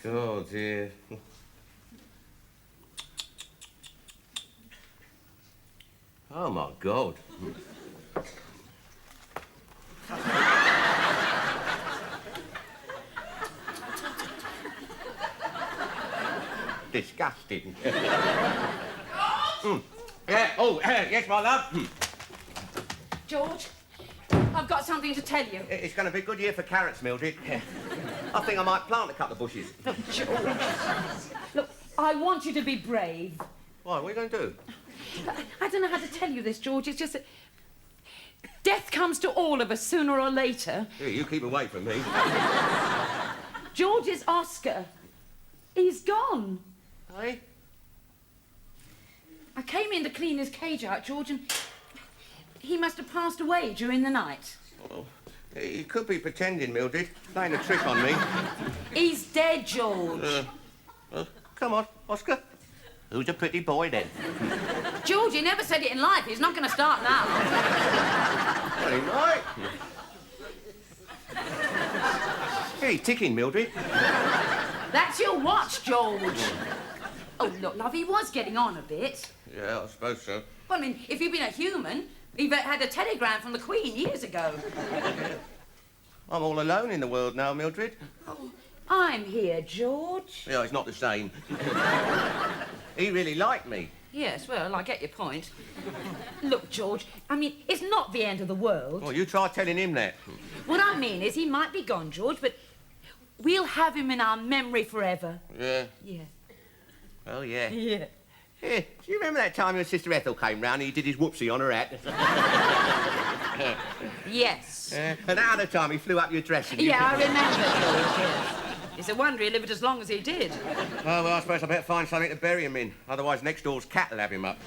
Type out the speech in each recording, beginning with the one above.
Oh, dear. Oh, my God. Disgusting. Yeah. Oh, yes, my love. George, I've got something to tell you. It's going to be a good year for carrots, Mildred. I think I might plant a couple of bushes. Look, George. Look, I want you to be brave. Why? What are you going to do? I don't know how to tell you this, George. It's just that death comes to all of us sooner or later. Yeah, you keep away from me. George's Oscar. He's gone. Hey? I came in to clean his cage out, George, and he must have passed away during the night. Oh, he could be pretending, Mildred, playing a trick on me. He's dead, George. Come on, Oscar. Who's a pretty boy, then? George, he never said it in life. He's not going to start now. Well, he might. Hey, he's ticking, Mildred. That's your watch, George. Oh, look, love, he was getting on a bit. Yeah, I suppose so. Well, I mean, if you'd been a human, you'd had a telegram from the Queen years ago. I'm all alone in the world now, Mildred. Oh, I'm here, George. Yeah, it's not the same. He really liked me. Yes, well, I get your point. Look, George, I mean, it's not the end of the world. Well, you try telling him that. What I mean is he might be gone, George, but we'll have him in our memory forever. Yeah. Yeah. Oh, yeah. Yeah. Yeah. Do you remember that time your sister Ethel came round and he did his whoopsie on her hat? Yes. And that other time he flew up your dress and you... Yeah, I remember, George, yes. It's a wonder he lived as long as he did. Oh, well, I suppose I better find something to bury him in. Otherwise, next door's cat will have him up.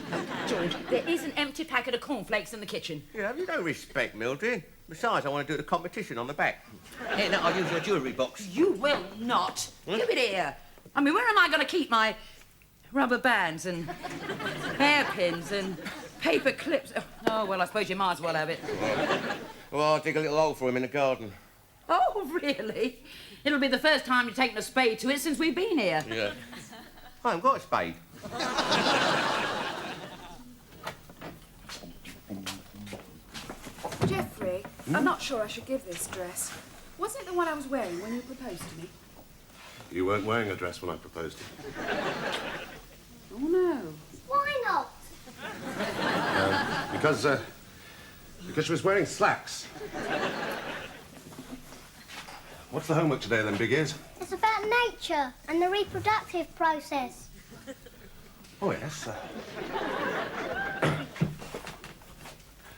George, there is an empty packet of cornflakes in the kitchen. Yeah, have you no respect, Mildred? Besides, I want to do the competition on the back. Yeah, no, I'll use your jewellery box. You will not. Give it here. I mean, where am I going to keep my rubber bands and hairpins and paper clips? Oh, well, I suppose you might as well have it. Well, I'll dig a little hole for him in the garden. Oh, really? It'll be the first time you've taken a spade to it since we've been here. Yeah. I haven't got a spade. Geoffrey, I'm not sure I should give this dress. Wasn't it the one I was wearing when you proposed to me? You weren't wearing a dress when I proposed. Oh, no. Why not? Because she was wearing slacks. What's the homework today, then, Big Ears? It's about nature and the reproductive process. Oh, yes.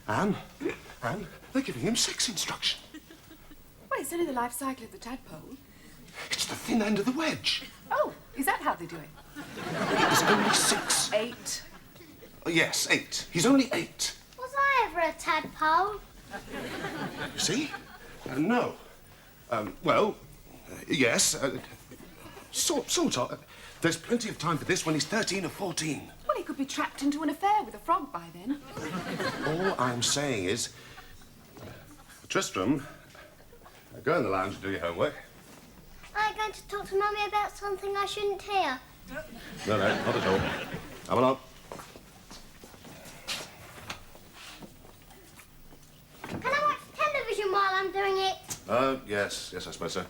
Anne, they're giving him sex instruction. Well, it's only the life cycle of the tadpole. It's the thin end of the wedge. Oh, is that how they do it? He's only 6. 8. Oh, yes, 8. He's only 8. Was I ever a tadpole? You see? No. Yes. Sort of. There's plenty of time for this when he's 13 or 14. Well, he could be trapped into an affair with a frog by then. All I'm saying is... Tristram, go in the lounge and do your homework. Are you going to talk to Mummy about something I shouldn't hear? No, not at all. Come along. Can I watch television while I'm doing it? Yes, I suppose so.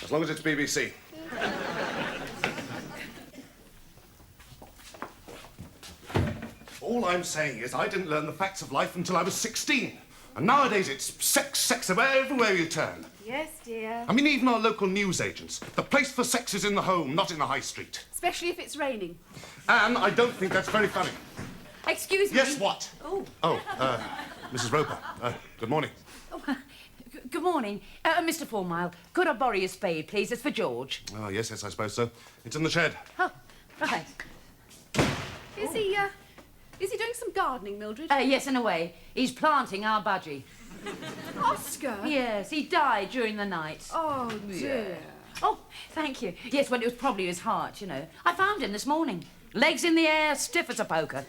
As long as it's BBC. All I'm saying is I didn't learn the facts of life until I was 16. And nowadays it's sex everywhere you turn. Yes, dear. I mean, even our local newsagents. The place for sex is in the home, not in the high street. Especially if it's raining. And I don't think that's very funny. Excuse me. Yes, what? Oh. Oh, Mrs. Roper. Good morning. Oh, Good morning. Mr. Fourmile, could I borrow your spade, please? It's for George. Oh, yes, I suppose so. It's in the shed. Oh, right. Is he doing some gardening, Mildred? Yes, in a way. He's planting our budgie. Oscar? Yes, he died during the night. Oh, dear. Oh, thank you. Yes, well, it was probably his heart, you know. I found him this morning. Legs in the air, stiff as a poker.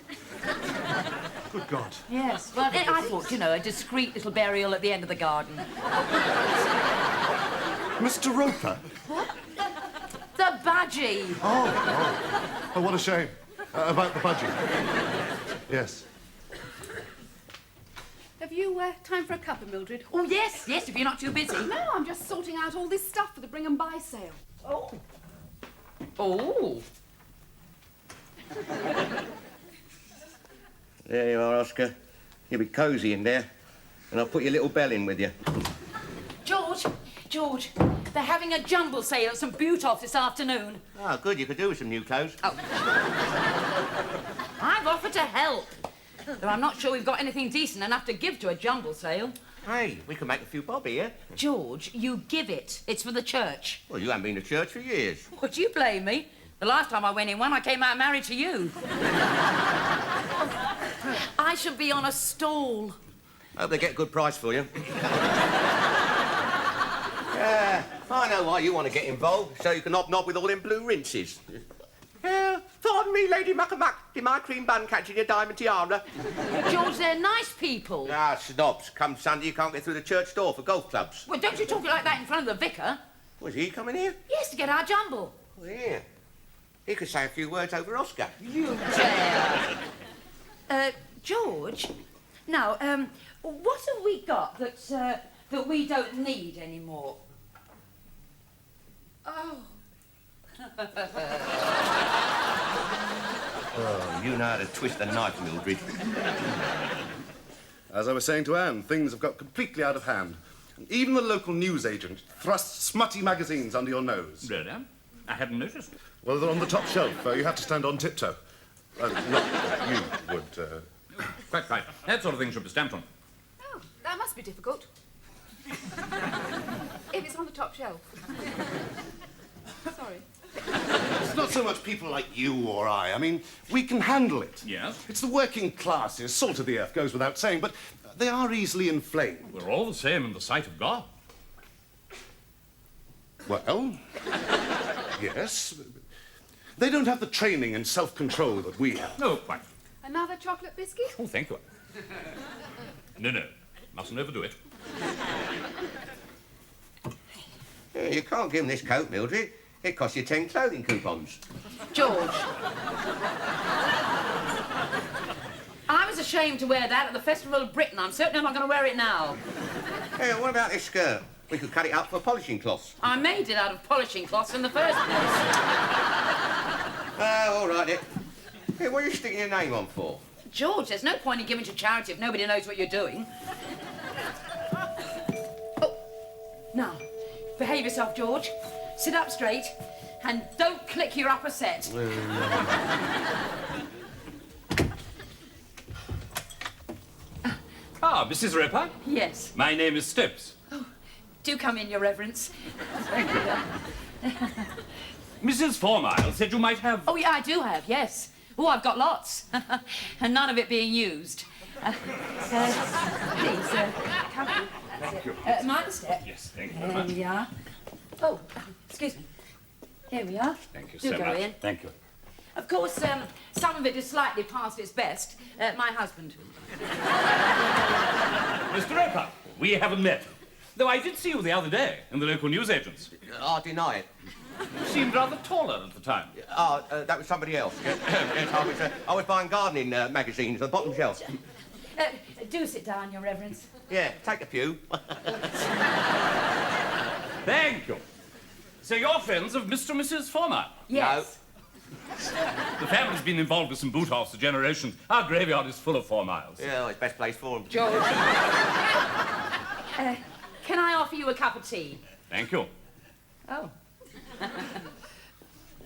Good God. Yes, well, I thought, you know, a discreet little burial at the end of the garden. Mr. Roper? The budgie. Oh, what a shame. About the budget. Yes. Have you time for a cuppa, Mildred? Oh, yes, if you're not too busy. No, I'm just sorting out all this stuff for the bring and buy sale. Oh. Oh. There you are, Oscar. You'll be cosy in there. And I'll put your little bell in with you. George, they're having a jumble sale at St. Butolph's this afternoon. Oh, good. You could do with some new clothes. Oh. I've offered to help. Though I'm not sure we've got anything decent enough to give to a jumble sale. Hey, we can make a few bob here. George, you give it. It's for the church. Well, you haven't been to church for years. Would you blame me? The last time I went in one, I came out married to you. I should be on a stall. Hope they get a good price for you. I know why you want to get involved, so you can knob with all them blue rinses. Pardon me, Lady Muckamuck. Did my cream bun catch in your diamond tiara? George, they're nice people. Ah, snobs. Come Sunday, you can't get through the church door for golf clubs. Well, don't you talk it like that in front of the vicar. Was he coming here? Yes, to get our jumble. Oh, yeah. He could say a few words over Oscar. You dare. George, now, what have we got that we don't need anymore? Oh. Oh, you know how to twist a knife, Mildred. As I was saying to Anne, things have got completely out of hand. And even the local newsagent thrusts smutty magazines under your nose. Really? I hadn't noticed. Well, they're on the top shelf. You have to stand on tiptoe. Not that you would, Quite right. That sort of thing should be stamped on. Oh, that must be difficult. If it's on the top shelf. Sorry. It's not so much people like you or I. I mean, we can handle it. Yes? It's the working classes, salt of the earth, goes without saying, but they are easily inflamed. We're all the same in the sight of God. Well, yes. They don't have the training and self-control that we have. No, quite. Another chocolate biscuit? Oh, thank you. No. Mustn't overdo it. Yeah, you can't give him this coat, Mildred. It costs you 10 clothing coupons. George. I was ashamed to wear that at the Festival of Britain. I'm certainly not going to wear it now. Hey, what about this skirt? We could cut it up for polishing cloths. I made it out of polishing cloths in the first place. Oh, all right, then. Hey, what are you sticking your name on for? George, there's no point in giving to charity if nobody knows what you're doing. Oh, now, behave yourself, George. Sit up straight and don't click your upper set. Ah, Mrs. Roper? Yes. My name is Stopes. Do come in, Your Reverence. Mrs. Fourmile said you might have... Oh, yeah, I do have, yes. Oh, I've got lots. And none of it being used. Please, come in. Thank you. Mind the step. Yes, thank you very There much. we are. Oh, excuse me. Here we are. Thank you Do so go much. in. Thank you. Of course, some of it is slightly past its best. My husband. Mr. Roper, we haven't met. Though I did see you the other day in the local newsagents. I deny it. You seemed rather taller at the time. That was somebody else. Yes, I was buying gardening magazines on the bottom shelf. Do sit down, Your Reverence. Yeah, take a few. Thank you. So you're friends of Mr. and Mrs. Fourmile? Yes. The family's been involved with some Butolphs for generations. Our graveyard is full of Fourmiles. Yeah, it's best place for them. George. Can I offer you a cup of tea? Thank you. Oh.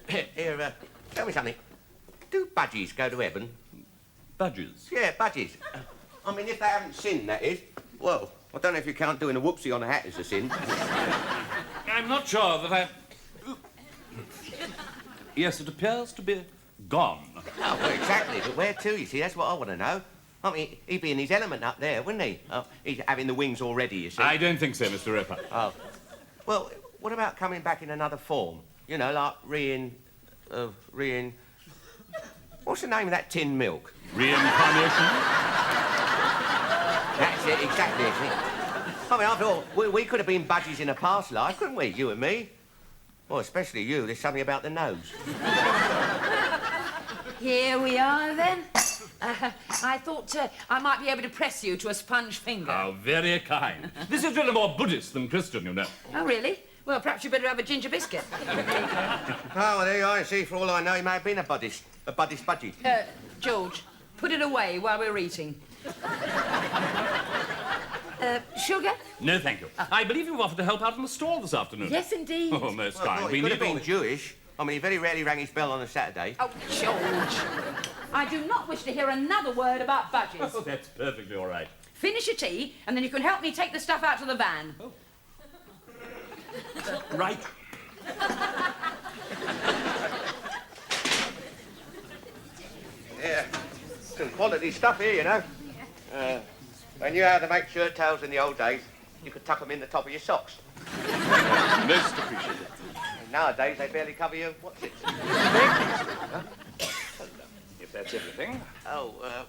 Here, tell me something. Do budgies go to heaven? Budgies. Yeah, budgies. I mean, if they haven't sinned, that is. Well, I don't know if you count doing a whoopsie on a hat as a sin. I'm not sure that I... Yes, it appears to be gone. Oh, well, exactly, but where to, you see? That's what I want to know. I mean, he'd be in his element up there, wouldn't he? Oh, he's having the wings already, you see. I don't think so, Mr. Ripper. Oh. Well, what about coming back in another form? You know, like What's the name of that tin milk? Reincarnation? That's it, exactly, isn't it? I mean, after all, we could have been buddies in a past life, couldn't we, you and me? Well, especially you. There's something about the nose. Here we are, then. I thought I might be able to press you to a sponge finger. How very kind. This is really more Buddhist than Christian, you know. Oh, really? Well, perhaps you better have a ginger biscuit. Oh, well, there you are. See, for all I know, he may have been a Buddhist budgie. George, put it away while we're eating. Sugar? No, thank you. I believe you've offered to help out in the stall this afternoon. Yes, indeed. Oh, most Well, kind. he could have been Jewish. I mean, he very rarely rang his bell on a Saturday. Oh, George. I do not wish to hear another word about budgies. Oh, that's perfectly all right. Finish your tea, and then you can help me take the stuff out to the van. Oh. Right. Yeah, some quality stuff here, you know. I knew how to make shirt tails in the old days. You could tuck them in the top of your socks. Most appreciated. And nowadays, they barely cover your what's-it. If that's everything. Oh,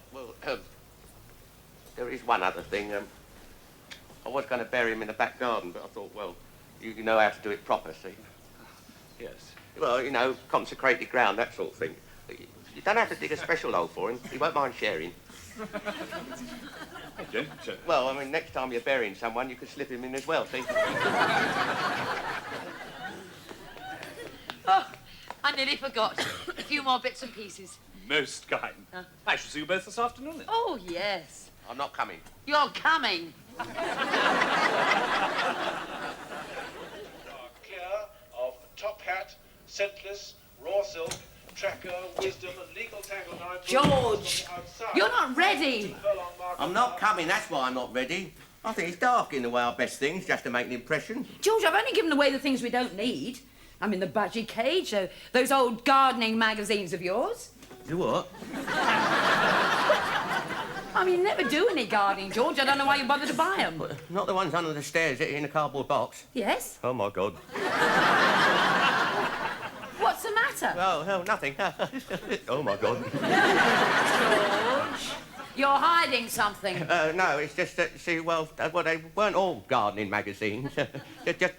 there is one other thing. I was going to bury him in the back garden, but I thought, well, you know how to do it proper, see? Yes. Well, you know, consecrated ground, that sort of thing. You don't have to dig a special hole for him. He won't mind sharing. Okay, sure. Well, I mean, next time you're burying someone, you could slip him in as well, see? Oh, I nearly forgot. A few more bits and pieces. Most kind. I shall see you both this afternoon, then. Oh, yes. I'm not coming. You're coming. Clear of top hat, scentless, raw silk, tracker, wisdom, and legal tangle knife. George, you're not ready. I'm not coming, that's why I'm not ready. I think it's dark in the way I best things, just to make an impression. George, I've only given away the things we don't need. I'm in the budgie cage, those old gardening magazines of yours. You what? I mean, you never do any gardening, George. I don't know why you bother to buy them. Not the ones under the stairs in a cardboard box. Yes? Oh, my God. What's the matter? Oh, nothing. Oh, my God. George, you're hiding something. No, it's just that, see, well, they weren't all gardening magazines.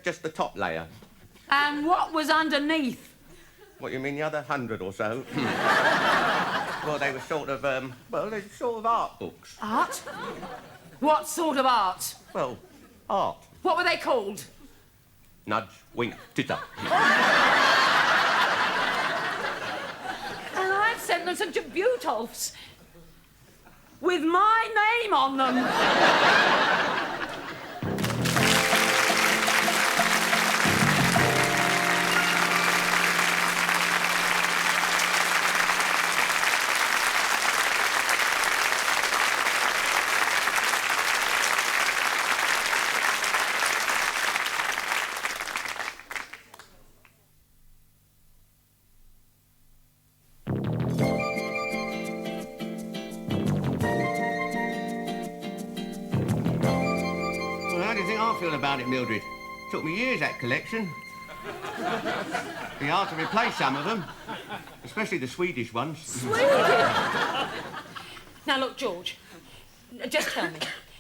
just the top layer. And what was underneath? What, you mean the other 100 or so? Well, they were sort of, they were sort of art books. Art? What sort of art? Well, art. What were they called? Nudge, wink, titter. And I've sent them some Butoffs with my name on them. Well, how do you think I feel about it, Mildred? Took me years, that collection. Be hard to replace some of them, especially the Swedish ones. Swedish? Now, look, George, just tell me.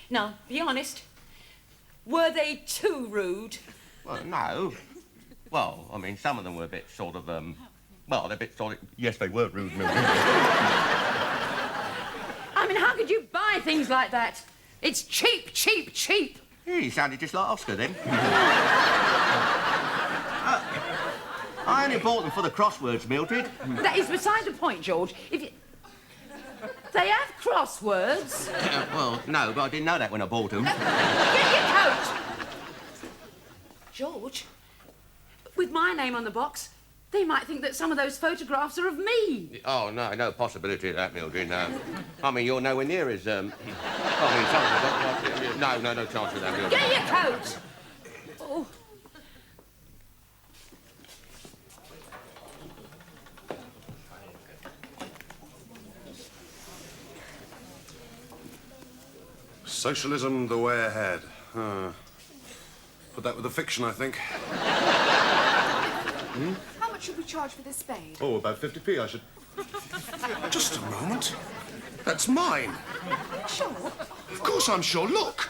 Now, be honest. Were they too rude? Well, no. Well, I mean, some of them were a bit sort of, well, they're a bit sort of... Yes, they were rude, Mildred. I mean, how could you buy things like that? It's cheap, cheap, cheap. Yeah, you sounded just like Oscar, then. I only bought them for the crosswords, Mildred. That is beside the point, George. If you... They have crosswords. Well, no, but I didn't know that when I bought them. Get your coat. George, with my name on the box, they might think that some of those photographs are of me. Oh, no possibility of that, Mildred, no. I mean, you're nowhere near as, No chance of that. Get your coat! Oh. Socialism the way ahead. Put that with the fiction, I think. How much should we charge for this spade? Oh, about 50p, I should... Just a moment. That's mine. Sure. Of course I'm sure. Look.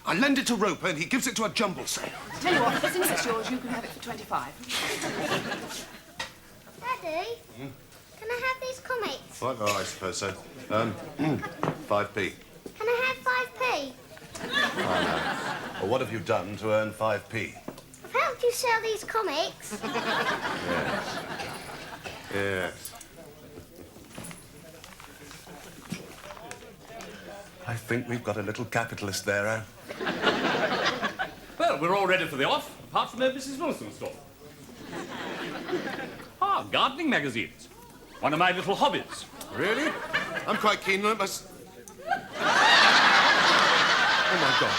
I lend it to Roper and he gives it to a jumble sale. Tell you what, since it's yours, you can have it for 25. Daddy, can I have these comics? What? Oh, I suppose so. 5p. Can I have 5p? Well, what have you done to earn 5p? I've helped you sell these comics. Yes. I think we've got a little capitalist there, Anne. Well, we're all ready for the off, apart from Mrs. Wilson's store. Ah, gardening magazines. One of my little hobbies. Really? I'm quite keen on it. Oh, my God.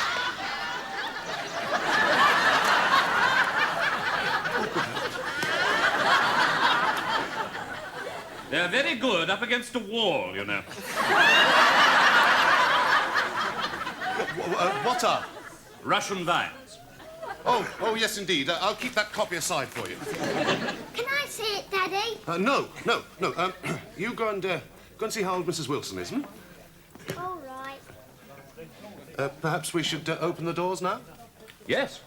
They're very good up against a wall, you know. What are? Russian vines. Oh, yes, indeed. I'll keep that copy aside for you. Can I see it, Daddy? No. You go and see how old Mrs. Wilson is, hmm? All right. Perhaps we should open the doors now? Yes.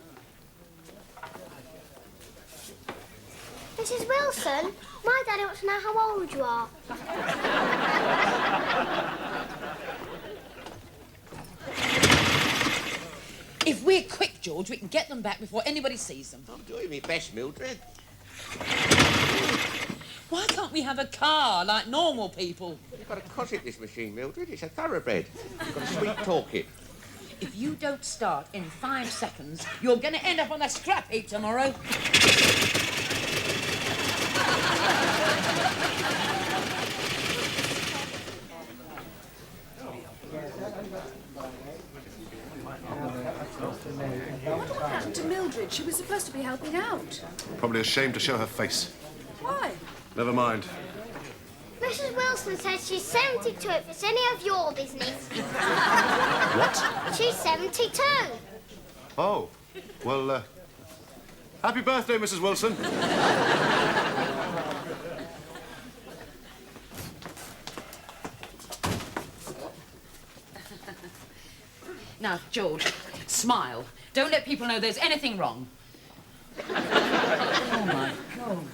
Mrs. Wilson, my daddy wants to know how old you are. If we're quick, George, we can get them back before anybody sees them. I'm doing my best, Mildred. Why can't we have a car like normal people? You've got to cosset this machine, Mildred. It's a thoroughbred. You've got to sweet talk it. If you don't start in 5 seconds, you're going to end up on a scrap heap tomorrow. What happened to Mildred? She was supposed to be helping out. Probably ashamed to show her face. Why? Never mind. Mrs. Wilson says she's 72 if it's any of your business. What? She's 72. Oh. Well, happy birthday, Mrs. Wilson. Now, George, smile. Don't let people know there's anything wrong. Oh, my God.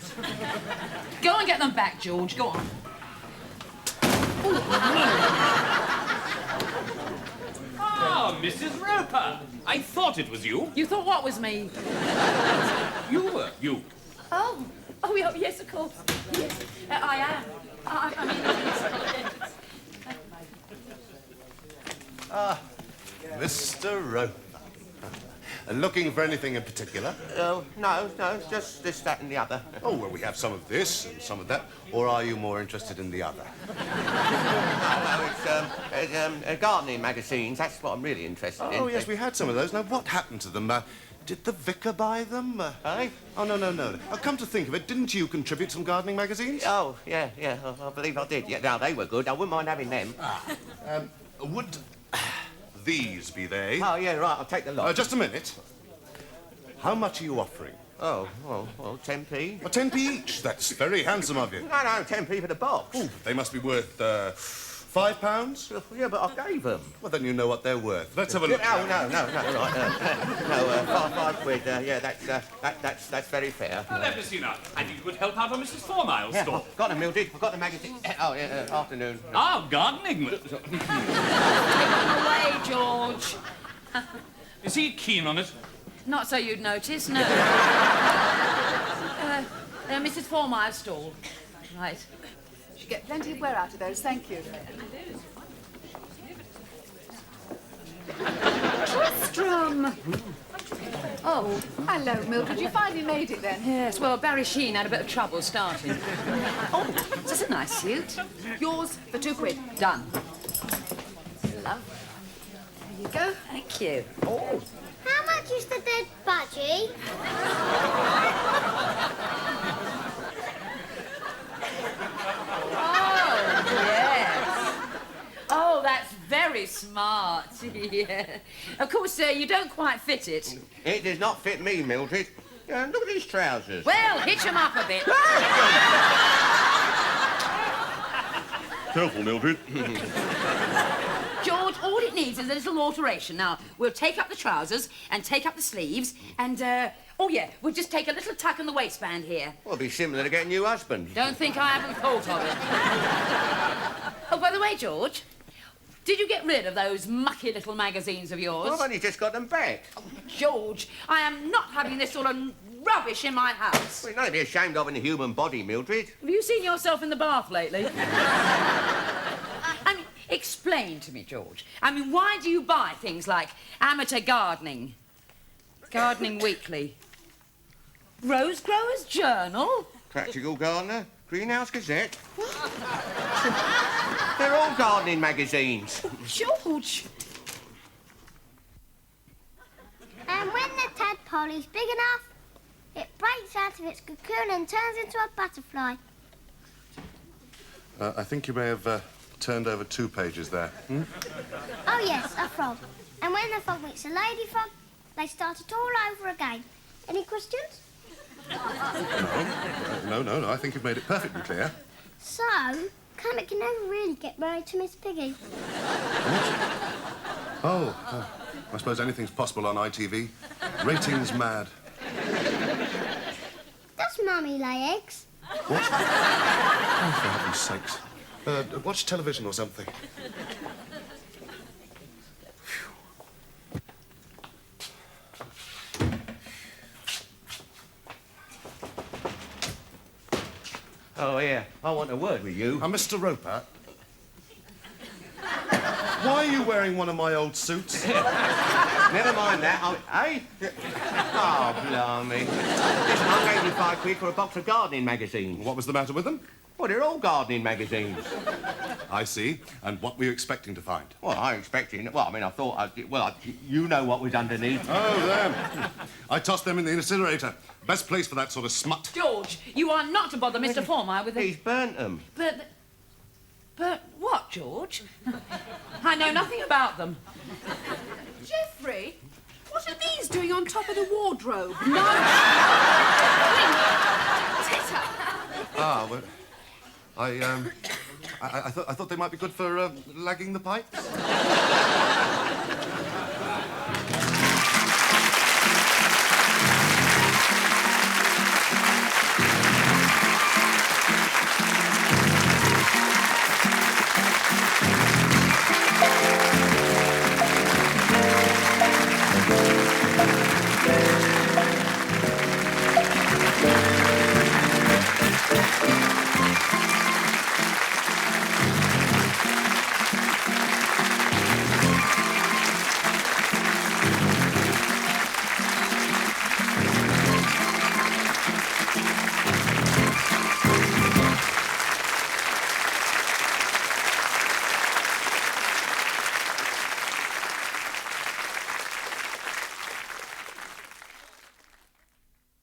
Go and get them back, George. Go on. Ah, Mrs. Roper. I thought it was you. You thought what was me? You were. You. Oh, yes, of course. Yes, I am. I mean, Mr. Roper. Looking for anything in particular? No, just this, that, and the other. Oh, well, we have some of this and some of that. Or are you more interested in the other? It's gardening magazines. That's what I'm really interested in. Oh, yes, we had some of those. Now, what happened to them? Did the vicar buy them? Eh? Oh, no. Come to think of it, didn't you contribute some gardening magazines? Oh, yeah. I believe I did. Yeah, now, they were good. I wouldn't mind having them. Would these be they? Oh, yeah, right. I'll take the lot. Just a minute. How much are you offering? Oh, well, 10p. 10p each. That's very handsome of you. No, 10p for the box. Ooh, they must be worth £5. Yeah, but I gave them. Well, then you know what they're worth. Let's have a look. No, right. £5. Yeah, that's very fair. Well, let me see now. I think you could help out on Mrs. Fourmile's Yeah, store. got them, Mildred. I've got the magazine. Oh, yeah, afternoon. Ah, gardening. away, George. Is he keen on it? Not so you'd notice, no. Mrs. Fourmile's stall. Right. You get plenty of wear out of those, thank you. Tristram! Oh, hello, Mildred. You finally made it then. Yes, well, Barry Sheen had a bit of trouble starting. Oh, this is a nice suit. Yours for £2. Done. Love. you go. Thank you. How much is the dead budgie? Oh, yes. Oh, that's very smart. Yeah. Of course, you don't quite fit it. It does not fit me, Mildred. Look at these trousers. Well, hitch 'em up a bit. Careful, Mildred. George, all it needs is a little alteration. Now, we'll take up the trousers and take up the sleeves and, oh, yeah, we'll just take a little tuck in the waistband here. Well, it'll be similar to getting a new husband. Don't think I haven't thought of it. Oh, by the way, George, did you get rid of those mucky little magazines of yours? Well, I've only just got them back. George, I am not having this sort of rubbish in my house. Well, you're not to be ashamed of in the human body, Mildred. Have you seen yourself in the bath lately? I mean, explain to me, George. I mean, why do you buy things like Amateur Gardening, Gardening Weekly, Rose Growers Journal? Practical Gardener, Greenhouse Gazette. They're all gardening magazines. George! And when the tadpole is big enough, it breaks out of its cocoon and turns into a butterfly. I think you may have turned over 2 pages there. Oh, yes, a frog. And when the frog meets a lady frog, they start it all over again. Any questions? No. I think you've made it perfectly clear. So, Kermit can never really get married to Miss Piggy. I suppose anything's possible on ITV. Ratings mad. Does Mummy lay eggs? What? Oh, for heaven's sakes. Watch television or something. Oh, yeah. I want a word with you. Mr. Roper. Why are you wearing one of my old suits? Never mind that. Hey? Oh, blimey. Listen, I gave you £5 for a box of gardening magazines. What was the matter with them? Well, they're all gardening magazines. I see. And what were you expecting to find? Well, I expected... Well, I mean, I thought... you know what was underneath. Oh, them. I tossed them in the incinerator. Best place for that sort of smut. George, you are not to bother Mr. Former with He's burnt them. But what, George? I know nothing about them. Geoffrey, what are these doing on top of the wardrobe? No! Titter! Ah, well, I thought they might be good for lagging the pipes.